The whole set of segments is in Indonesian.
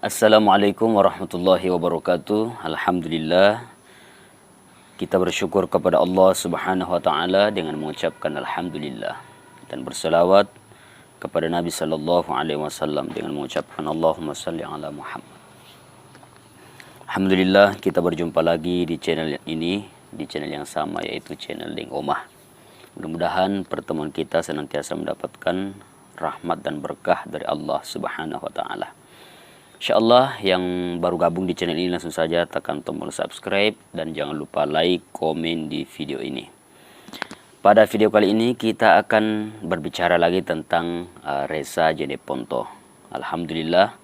Assalamualaikum warahmatullahi wabarakatuh. Alhamdulillah, kita bersyukur kepada Allah Subhanahu wa taala dengan mengucapkan alhamdulillah dan berselawat kepada Nabi sallallahu alaihi wasallam dengan mengucapkan Allahumma salli ala Muhammad. Alhamdulillah, kita berjumpa lagi di channel ini, di channel yang sama, yaitu channel Deng Omah. Mudah-mudahan pertemuan kita senantiasa mendapatkan rahmat dan berkah dari Allah Subhanahu wa taala. Insyaallah, yang baru gabung di channel ini langsung saja tekan tombol subscribe dan jangan lupa like, komen di video ini. Pada video kali ini kita akan berbicara lagi tentang Ressa Jeneponto. Alhamdulillah,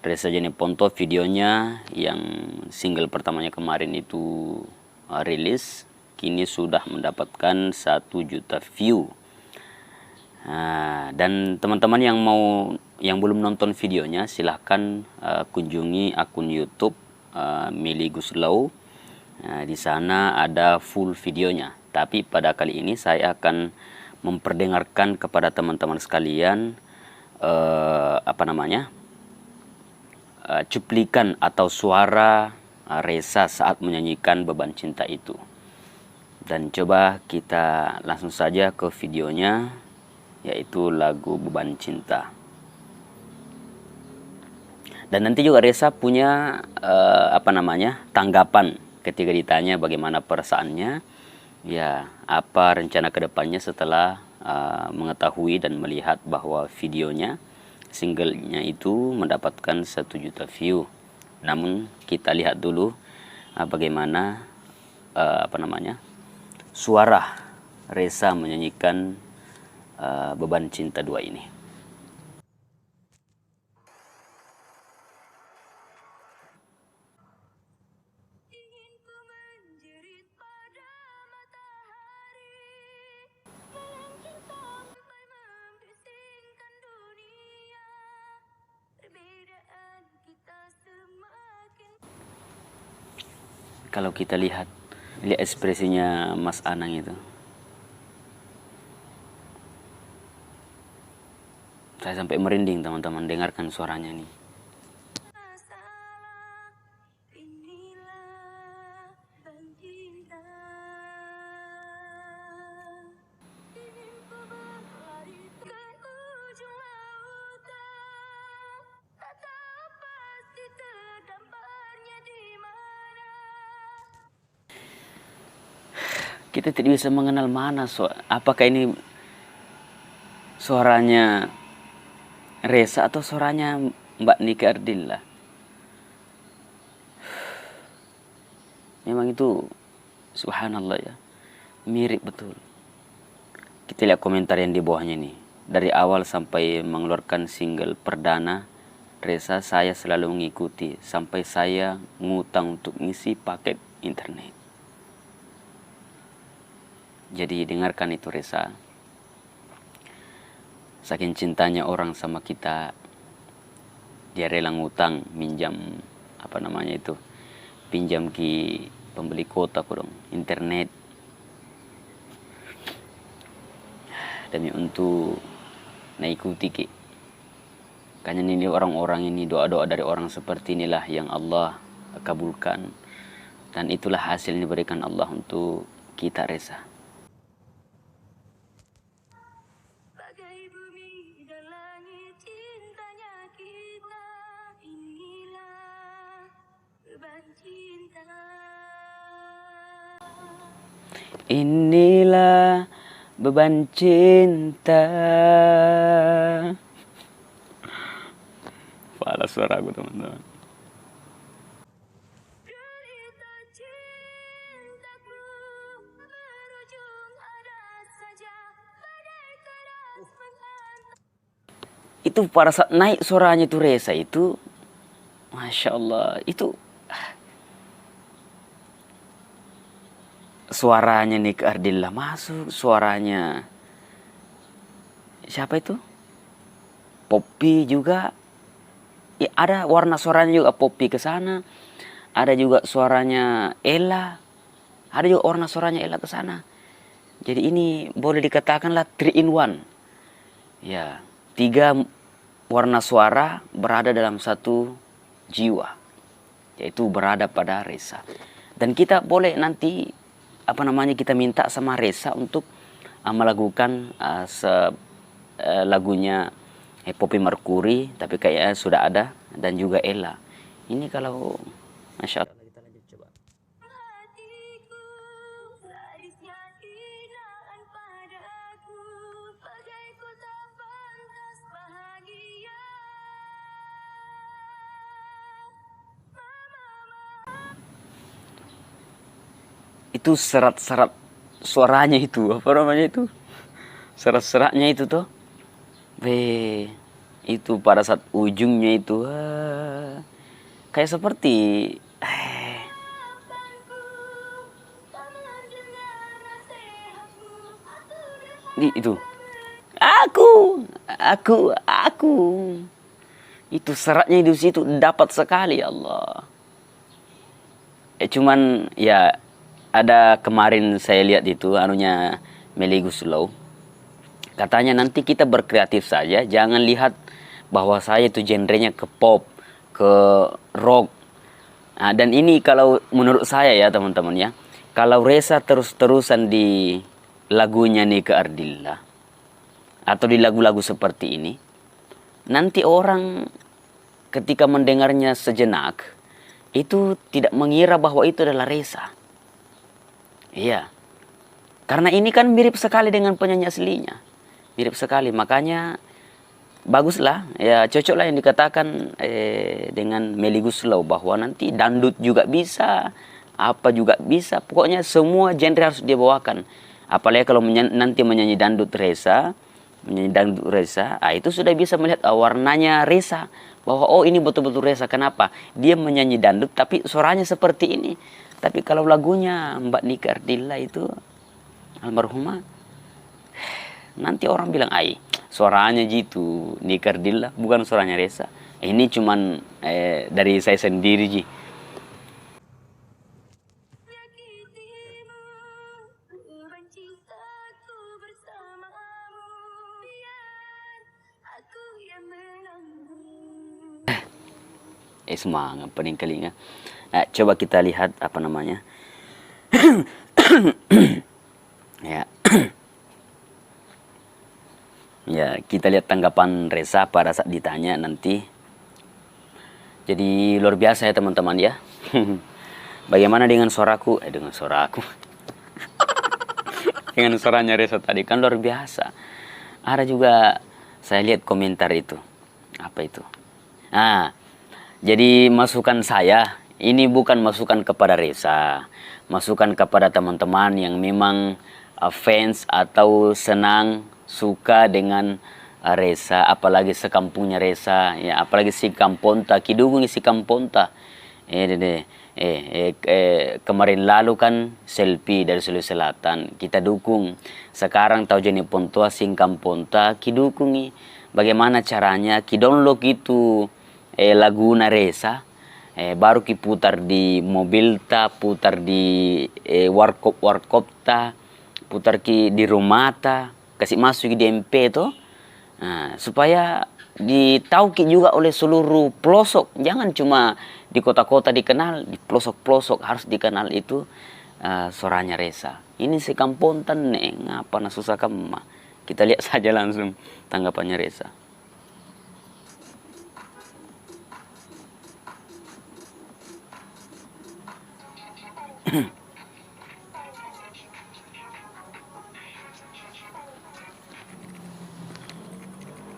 Ressa Jeneponto videonya yang single pertamanya kemarin itu rilis, kini sudah mendapatkan 1 juta view. Dan teman-teman yang belum nonton videonya, silahkan kunjungi akun YouTube Meli Guslau. Di sana ada full videonya. Tapi pada kali ini saya akan memperdengarkan kepada teman-teman sekalian cuplikan atau suara Ressa saat menyanyikan Beban Cinta itu. Dan coba kita langsung saja ke videonya, yaitu lagu Beban Cinta. Dan nanti juga Ressa punya tanggapan ketika ditanya bagaimana perasaannya, ya apa rencana kedepannya setelah mengetahui dan melihat bahwa videonya, singlenya itu mendapatkan 1 juta view. Namun kita lihat dulu bagaimana suara Ressa menyanyikan Beban Cinta 2 ini. Kalau kita lihat ekspresinya Mas Anang itu, saya sampai merinding teman-teman, dengarkan suaranya nih. Kita tidak bisa mengenal mana apakah ini suaranya Ressa atau suaranya Mbak Nike Ardilla. Memang itu subhanallah ya, mirip betul. Kita lihat komentar yang di bawahnya nih. Dari awal sampai mengeluarkan single perdana Ressa, saya selalu mengikuti sampai saya ngutang untuk ngisi paket internet. Jadi dengarkan itu Ressa. Saking cintanya orang sama kita, dia rela ngutang, minjam pinjam ki pembeli kuota kurang internet demi untuk ikuti ki. Karena ini orang-orang ini, doa-doa dari orang seperti inilah yang Allah kabulkan, dan itulah hasil yang diberikan Allah untuk kita Ressa. Inilah beban cinta. Fala suara aku teman-teman. Itu pada saat naik suaranya itu Ressa itu, Masya Allah, itu suaranya Nike Ardilla masuk, suaranya siapa itu? Poppy juga. Ya, ada warna suaranya juga Poppy ke sana. Ada juga suaranya Ella. Ada juga warna suaranya Ella ke sana. Jadi ini boleh dikatakanlah 3 in 1. Ya, 3 warna suara berada dalam satu jiwa, yaitu berada pada Reza. Dan kita boleh nanti kita minta sama Reza untuk melakukan lagunya Poppy Mercury, tapi kayaknya sudah ada, dan juga Ella. Ini kalau Masya Allah. Kita lanjut coba. Itu serat-serat suaranya itu, apa namanya itu? Serat-seratnya itu tuh. Itu pada saat ujungnya itu kayak seperti itu. Aku. Itu seratnya di situ dapat sekali, ya Allah. Cuman ya ada kemarin saya lihat itu anunya Melly Goeslaw. Katanya nanti kita berkreatif saja, jangan lihat bahwa saya itu genrenya ke pop, ke rock. Nah, dan ini kalau menurut saya ya teman-teman ya, kalau Reza terus-terusan di lagunya Nika Ardilla atau di lagu-lagu seperti ini, nanti orang ketika mendengarnya sejenak itu tidak mengira bahwa itu adalah Reza. Iya. Karena ini kan mirip sekali dengan penyanyi aslinya. Mirip sekali, makanya baguslah, ya cocoklah yang dikatakan dengan Melly Goeslaw bahwa nanti dangdut juga bisa, apa juga bisa. Pokoknya semua genre harus dia bawakan. Apalagi kalau nanti menyanyi dangdut Reza, itu sudah bisa melihat warnanya Reza. Bahwa oh ini betul-betul Reza. Kenapa? Dia menyanyi dangdut tapi suaranya seperti ini. Tapi kalau lagunya Mbak Nika Ardilla itu almarhumah, nanti orang bilang, suaranya gitu Nika Ardilla, bukan suaranya Reza. Ini cuman dari saya sendiri ji. Semangat pening kelinga. Coba kita lihat apa namanya. Ya. Ya, kita lihat tanggapan Reza pada saat ditanya nanti. Jadi luar biasa ya teman-teman ya. Bagaimana dengan suaraku? Dengan suaraku. Dengan suaranya Reza tadi kan luar biasa. Ada juga saya lihat komentar itu. Apa itu? Jadi masukan saya ini bukan masukan kepada Reza, masukan kepada teman-teman yang memang fans atau senang suka dengan Reza, apalagi sekampungnya Reza, ya apalagi si Kamponta, kidungung si Kamponta. Kemarin lalu kan selfie dari Sulawesi Selatan, kita dukung. Sekarang tahu jenis Pontua sing Kamponta, kidukungi. Bagaimana caranya? Ki-download itu laguna Reza, baru kiputar di mobil ta, putar di warkop ta, putar ki di rumah ta, kasih masuk di MP itu, supaya ditauki juga oleh seluruh pelosok. Jangan cuma di kota-kota dikenal, di pelosok-pelosok harus dikenal itu suaranya Reza. Ini si Kampontan ngapa na susah kemah. Kita lihat saja langsung tanggapannya Reza.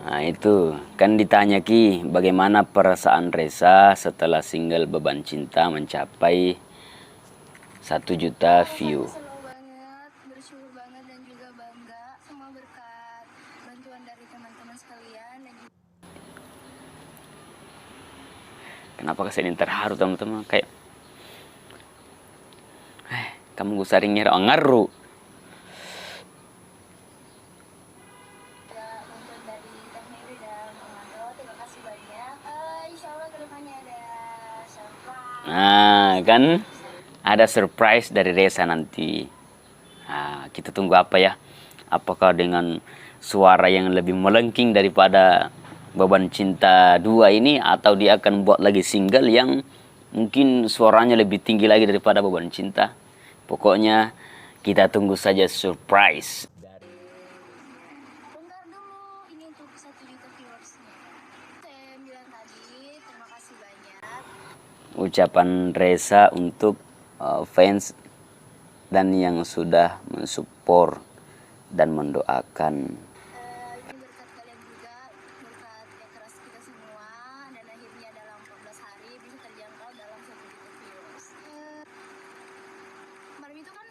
Nah itu kan ditanya Ki, bagaimana perasaan Reza setelah single Beban Cinta mencapai 1 juta view. Senang banget, bersyukur banget dan juga bangga semua berkat bantuan dari teman-teman sekalian dan juga... Kenapa kesini terharu teman-teman, kayak kamu gue sering ngira ngaru. Nah kan ada surprise dari Reza nanti. Nah, kita tunggu apa ya? Apakah dengan suara yang lebih melengking daripada Beban Cinta 2 ini, atau dia akan buat lagi single yang mungkin suaranya lebih tinggi lagi daripada Beban Cinta. Pokoknya kita tunggu saja surprise. Bentar dulu, ini untuk 1 juta viewersnya. Saya bilang tadi, terima kasih banyak. Ucapan Reza untuk fans dan yang sudah mensupport dan mendoakan. Ini berkat kalian juga, berkat keras kita semua, dan akhirnya dalam 14 hari bisa terjangkau dalam 1 juta viewers. Kemarin itu kan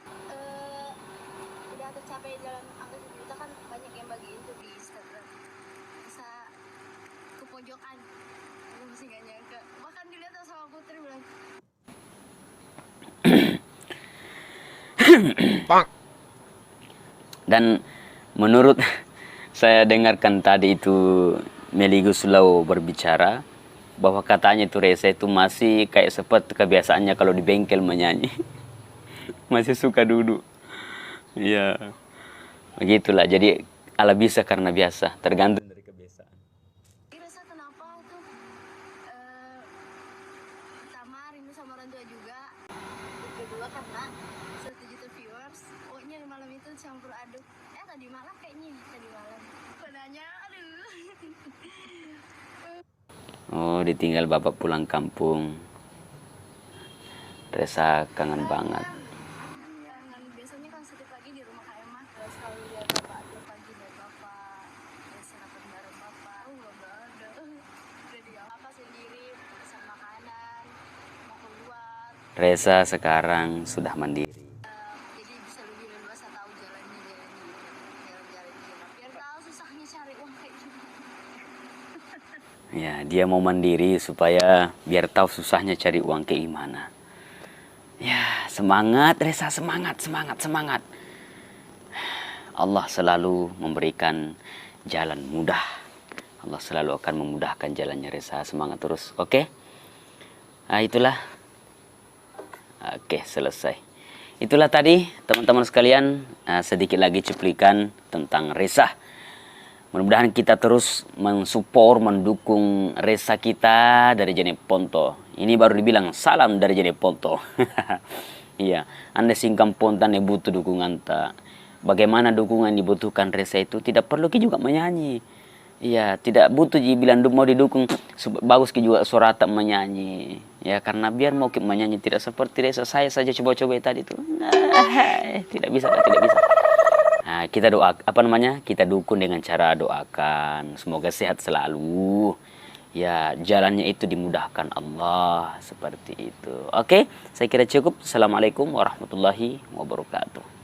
udah tercapai dalam angka 1 juta kan, banyak yang bagiin tuh di Instagram. Bisa ke pojokan, gue masih gak nyangka. Bahkan dilihat sama Putri bilang, Dan menurut saya dengarkan tadi itu Melly Goeslaw berbicara bahwa katanya itu Reza itu masih kayak seperti kebiasaannya kalau di bengkel menyanyi. Masih suka duduk. Iya. Begitulah. Jadi ala bisa karena biasa, tergantung dari kebiasaan. Reza kenapa tuh? Pertama rindu sama orang tua juga. Kedua karena 1 juta viewers. Pokoknya malam itu campur aduk. Tadi malam kayaknya, tadi malam. Penanya, aduh. Oh, ditinggal bapak pulang kampung. Reza kangen banget. Kangen. Biasanya kan setiap pagi di rumah Kak Emma selalu lihat bapak tiap pagi lihat bapak. Sarapan bareng bapak. Gak ada. Udah di apa sendiri, pesan makanan, mau keluar. Reza sekarang sudah mandiri. Jadi bisa lebih leluasa tahu jalannya biar tahu susahnya cari uang kayak gimana. Ya, dia mau mandiri supaya biar tahu susahnya cari uang kayak gimana. Ya, semangat Reza, semangat, semangat, semangat. Allah selalu memberikan jalan mudah. Allah selalu akan memudahkan jalannya Reza. Semangat terus, oke? Nah, itulah. Oke, selesai. Itulah tadi teman-teman sekalian, sedikit lagi cuplikan tentang Reza. Mudah-mudahan kita terus mensupport, mendukung Reza kita dari Jene Ponto. Ini baru dibilang salam dari Jene Ponto. Iya, Anda singkam pontan yang butuh dukungan tak. Bagaimana dukungan dibutuhkan Reza itu tidak perlu juga menyanyi. Iya, tidak butuh bilang mau didukung bagus juga suara tak menyanyi. Ya, karena biar mau menyanyi tidak seperti Reza, saya saja coba-coba tadi itu. Tidak bisa, tidak bisa. Nah, kita doa kita dukung dengan cara doakan semoga sehat selalu. Ya, jalannya itu dimudahkan Allah seperti itu. Oke, saya kira cukup. Assalamualaikum warahmatullahi wabarakatuh.